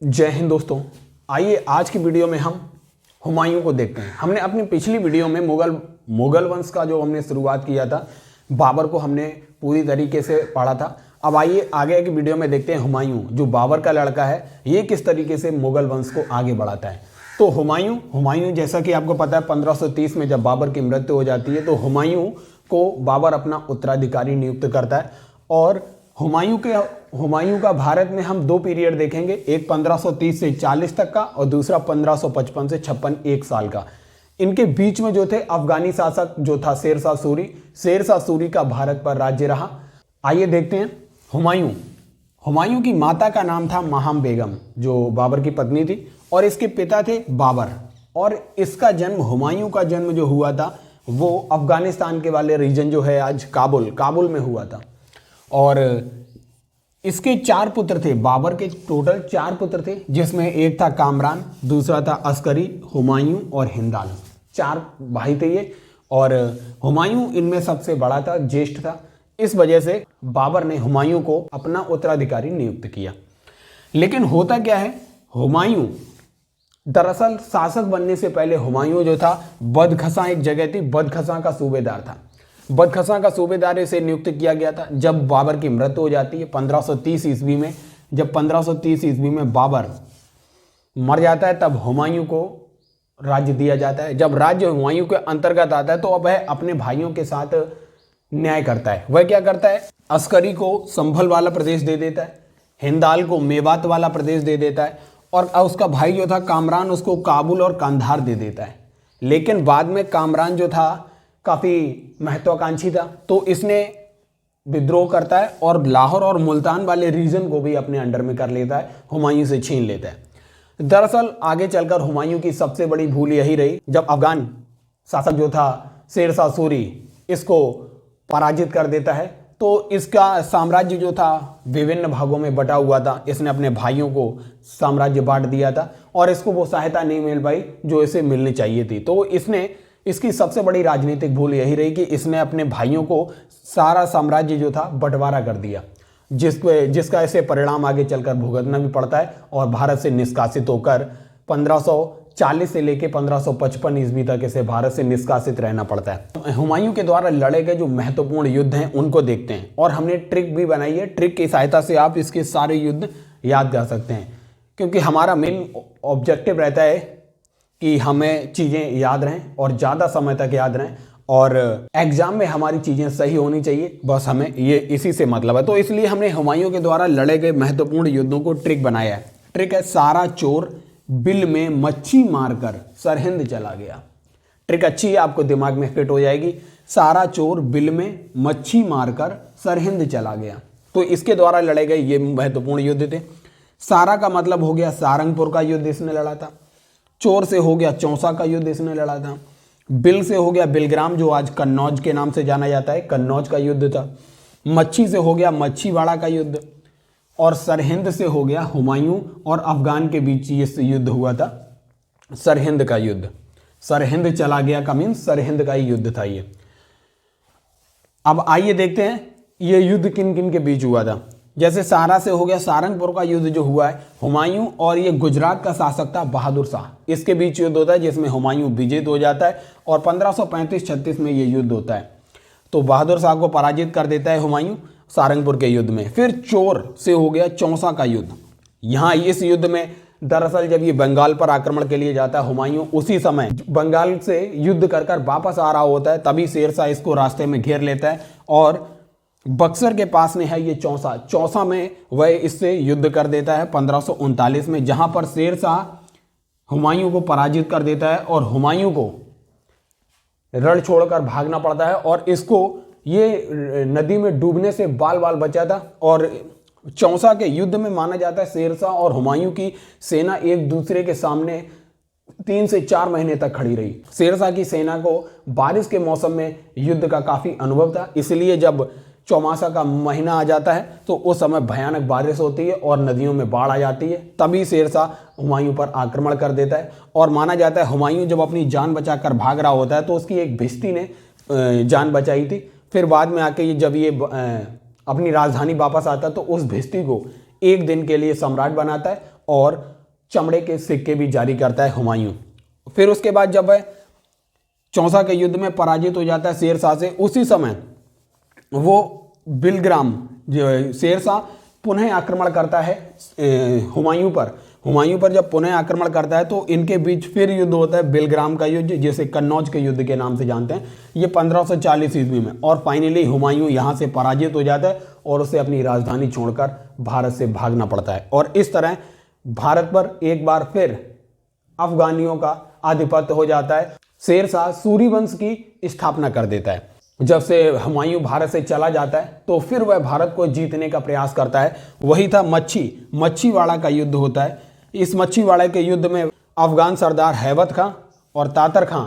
जय हिंद दोस्तों। आइए आज की वीडियो में हम हुमायूं को देखते हैं। हमने अपनी पिछली वीडियो में मुगल वंश का जो हमने शुरुआत किया था, बाबर को हमने पूरी तरीके से पढ़ा था। अब आइए आगे की वीडियो में देखते हैं हुमायूं जो बाबर का लड़का है, ये किस तरीके से मुगल वंश को आगे बढ़ाता है। तो हुमायूं जैसा कि आपको पता है 1530 में जब बाबर की मृत्यु हो जाती है तो हुमायूं को बाबर अपना उत्तराधिकारी नियुक्त करता है। और हुमायूं का भारत में हम दो पीरियड देखेंगे, एक 1530 से 40 तक का और दूसरा 1555 से 56 एक साल का। इनके बीच में जो थे अफगानी शासक जो था शेरशाह सूरी का भारत पर राज्य रहा। आइए देखते हैं हुमायूं की माता का नाम था महाम बेगम जो बाबर की पत्नी थी और इसके पिता थे बाबर। और इसका जन्म हुमायूं का जन्म जो हुआ था वो अफगानिस्तान के वाले रीजन जो है आज काबुल में हुआ था। और इसके 4 पुत्र थे, बाबर के टोटल 4 पुत्र थे, जिसमें एक था कामरान, दूसरा था अस्करी, हुमायूं और हिंदाल। 4 भाई थे ये। और हुमायूं इनमें सबसे बड़ा था, ज्येष्ठ था। इस वजह से बाबर ने हुमायूं को अपना उत्तराधिकारी नियुक्त किया। लेकिन होता क्या है, हुमायूं दरअसल शासक बनने से पहले हुमायूं जो था बदखशां एक जगह थी, बदखशां का सूबेदार था। बदखशां का सूबेदार इसे नियुक्त किया गया था। जब बाबर की मृत्यु हो जाती है 1530 ईस्वी में, जब 1530 ईस्वी में बाबर मर जाता है तब हुमायूं को राज्य दिया जाता है। जब राज्य हुमायूं के अंतर्गत आता है तो अब वह अपने भाइयों के साथ न्याय करता है। वह क्या करता है, अस्करी को संभल वाला प्रदेश दे देता है, हिंदाल को मेवात वाला प्रदेश दे देता है और उसका भाई जो था कामरान उसको काबुल और कंधार दे देता है। लेकिन बाद में कामरान जो था काफ़ी महत्वाकांक्षी था तो इसने विद्रोह करता है और लाहौर और मुल्तान वाले रीजन को भी अपने अंडर में कर लेता है, हुमायूं से छीन लेता है। दरअसल आगे चलकर हुमायूं की सबसे बड़ी भूल यही रही, जब अफगान शासक जो था शेरशाह सूरी इसको पराजित कर देता है तो इसका साम्राज्य जो था विभिन्न भागों में बटा हुआ था। इसने अपने भाइयों को साम्राज्य बांट दिया था और इसको वो सहायता नहीं मिल पाई जो इसे मिलनी चाहिए थी। तो इसकी सबसे बड़ी राजनीतिक भूल यही रही कि इसने अपने भाइयों को सारा साम्राज्य जो था बंटवारा कर दिया, जिसका इसे परिणाम आगे चलकर भुगतना भी पड़ता है और भारत से निष्कासित होकर 1540 से लेकर 1555 ईस्वी तक इसे भारत से निष्कासित रहना पड़ता है। हुमायूं के द्वारा लड़े गए जो महत्वपूर्ण युद्ध हैं उनको देखते हैं और हमने ट्रिक भी बनाई है। ट्रिक की सहायता से आप इसके सारे युद्ध याद कर सकते हैं, क्योंकि हमारा मेन ऑब्जेक्टिव रहता है कि हमें चीज़ें याद रहें और ज़्यादा समय तक याद रहें और एग्जाम में हमारी चीज़ें सही होनी चाहिए, बस हमें ये इसी से मतलब है। तो इसलिए हमने हुमायूं के द्वारा लड़े गए महत्वपूर्ण युद्धों को ट्रिक बनाया है। ट्रिक है, सारा चोर बिल में मच्छी मारकर सरहिंद चला गया। ट्रिक अच्छी है, आपको दिमाग में फिट हो जाएगी। सारा चोर बिल में मच्छी मारकर सरहिंद चला गया। तो इसके द्वारा लड़े गए ये महत्वपूर्ण युद्ध थे। सारा का मतलब हो गया सारंगपुर का युद्ध इसने लड़ा था। चोर से हो गया चौसा का युद्ध इसने लड़ा था। बिल से हो गया बिलग्राम जो आज कन्नौज के नाम से जाना जाता है, कन्नौज का युद्ध था। मच्छी से हो गया मच्छीवाड़ा का युद्ध और सरहिंद से हो गया हुमायूं और अफगान के बीच ये युद्ध हुआ था, सरहिंद का युद्ध। सरहिंद चला गया का मीन सरहिंद का ही युद्ध था ये। अब आइए देखते हैं ये युद्ध किन किन के बीच हुआ था। जैसे सारा से हो गया सारंगपुर का युद्ध जो हुआ है, हुमायूं और ये गुजरात का शासक था बहादुर शाह, इसके बीच युद्ध होता है जिसमें हुमायूं विजेत हो जाता है और 1535-36 में ये युद्ध होता है। तो बहादुर शाह को पराजित कर देता है हुमायूं सारंगपुर के युद्ध में। फिर चोर से हो गया चौसा का युद्ध। यहाँ इस युद्ध में दरअसल जब ये बंगाल पर आक्रमण के लिए जाता है हुमायूं, उसी समय बंगाल से युद्ध कर कर वापस आ रहा होता है, तभी शेरशाह इसको रास्ते में घेर लेता है और बक्सर के पास में है ये चौसा में वह इससे युद्ध कर देता है 1539 में, जहां पर शेरशाह हुमायूं को पराजित कर देता है और हुमायूं को रण छोड़कर भागना पड़ता है और इसको ये नदी में डूबने से बाल बाल बचा था। और चौसा के युद्ध में माना जाता है शेरशाह और हुमायूं की सेना एक दूसरे के सामने 3 से 4 महीने तक खड़ी रही। शेरशाह की सेना को बारिश के मौसम में युद्ध का काफ़ी अनुभव था, इसलिए जब चौमासा का महीना आ जाता है तो उस समय भयानक बारिश होती है और नदियों में बाढ़ आ जाती है, तभी शेरशाह हुमायूं पर आक्रमण कर देता है। और माना जाता है हुमायूं जब अपनी जान बचाकर भाग रहा होता है तो उसकी एक भिश्ती ने जान बचाई थी। फिर बाद में आके जब ये अपनी राजधानी वापस आता है तो उस भिश्ती को एक दिन के लिए सम्राट बनाता है और चमड़े के सिक्के भी जारी करता है हुमायूं। फिर उसके बाद जब वह चौसा के युद्ध में पराजित हो जाता है शेरशाह से, उसी समय वो बिलग्राम जो शेरशाह पुनः आक्रमण करता है हुमायूं पर। हुमायूं पर जब पुनः आक्रमण करता है तो इनके बीच फिर युद्ध होता है, बिलग्राम का युद्ध, जिसे कन्नौज के युद्ध के नाम से जानते हैं। ये 1540 ईस्वी में, और फाइनली हुमायूं यहाँ से पराजित हो जाता है और उसे अपनी राजधानी छोड़कर भारत से भागना पड़ता है। और इस तरह भारत पर एक बार फिर अफगानियों का आधिपत्य हो जाता है। शेरशाह सूरी वंश की स्थापना कर देता है। जब से हुमायूं भारत से चला जाता है तो फिर वह भारत को जीतने का प्रयास करता है। वही था मच्छीवाड़ा का युद्ध होता है। इस मच्छीवाड़ा के युद्ध में अफगान सरदार हैबत खां और तातर खां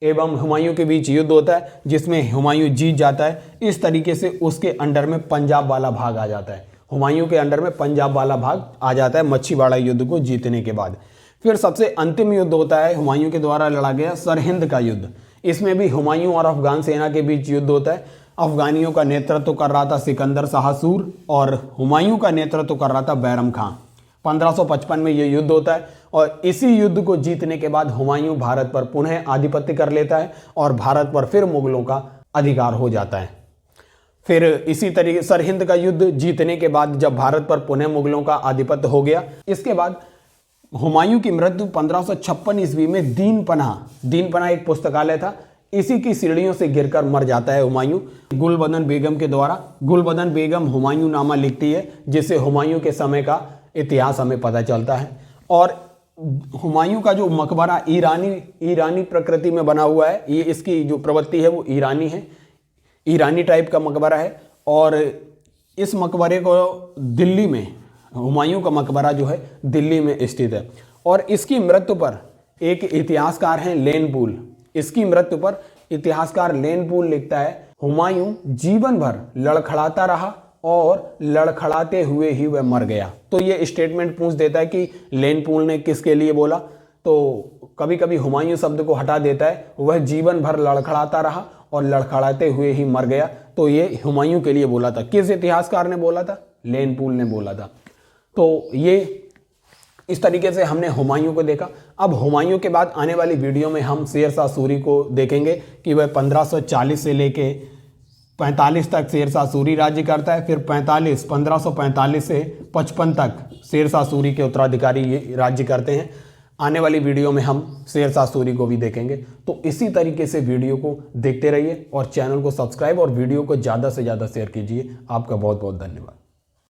एवं हुमायूं के बीच युद्ध होता है, जिसमें हुमायूं जीत जाता है। इस तरीके से उसके अंडर में पंजाब वाला भाग आ जाता है। हुमायूं के अंडर में पंजाब वाला भाग आ जाता है मच्छीवाड़ा युद्ध को जीतने के बाद। फिर सबसे अंतिम युद्ध होता है हुमायूं के द्वारा लड़ा गया सरहिंद का युद्ध। इसमें भी हुमायूं और अफगान सेना के बीच युद्ध होता है। अफगानियों का नेतृत्व कर रहा था सिकंदर शाह सूर और हुमायूं का नेतृत्व कर रहा था बैरम खां। 1555 में यह युद्ध होता है और इसी युद्ध को जीतने के बाद हुमायूं भारत पर पुनः आधिपत्य कर लेता है और भारत पर फिर मुगलों का अधिकार हो जाता है। फिर इसी तरीके सरहिंद का युद्ध जीतने के बाद जब भारत पर पुनः मुगलों का आधिपत्य हो गया, इसके बाद हुमायूं की मृत्यु 1556 ईस्वी में दीनपनाह एक पुस्तकालय था, इसी की सीढ़ियों से गिरकर मर जाता है हुमायूं गुलबदन बेगम के द्वारा। गुलबदन बेगम हुमायूं नामा लिखती है, जिससे हुमायूं के समय का इतिहास हमें पता चलता है। और हुमायूं का जो मकबरा ईरानी प्रकृति में बना हुआ है, ये इसकी जो प्रवृत्ति है वो ईरानी है, ईरानी टाइप का मकबरा है। और इस मकबरे को दिल्ली में, हुमायूं का मकबरा जो है दिल्ली में स्थित है। और इसकी मृत्यु पर एक इतिहासकार हैं लेनपूल। इसकी मृत्यु पर इतिहासकार लेनपूल लिखता है, हुमायूं जीवन भर लड़खड़ाता रहा और लड़खड़ाते हुए ही वह मर गया। तो ये स्टेटमेंट पूछ देता है कि लेनपूल ने किसके लिए बोला। तो कभी कभी हुमायूं शब्द को हटा देता है, वह जीवन भर लड़खड़ाता रहा और लड़खड़ाते हुए ही मर गया। तो ये हुमायूं के लिए बोला था। किस इतिहासकार ने बोला था? लेनपूल ने बोला था। तो ये इस तरीके से हमने हुमायूं को देखा। अब हुमायूं के बाद आने वाली वीडियो में हम शेरशाह सूरी को देखेंगे कि वह 1540 से लेके 45 तक शेरशाह सूरी राज्य करता है। फिर 1545 से 55 तक शेरशाह सूरी के उत्तराधिकारी ये राज्य करते हैं। आने वाली वीडियो में हम शेरशाह सूरी को भी देखेंगे। तो इसी तरीके से वीडियो को देखते रहिए और चैनल को सब्सक्राइब और वीडियो को ज़्यादा से ज़्यादा शेयर कीजिए। आपका बहुत बहुत धन्यवाद।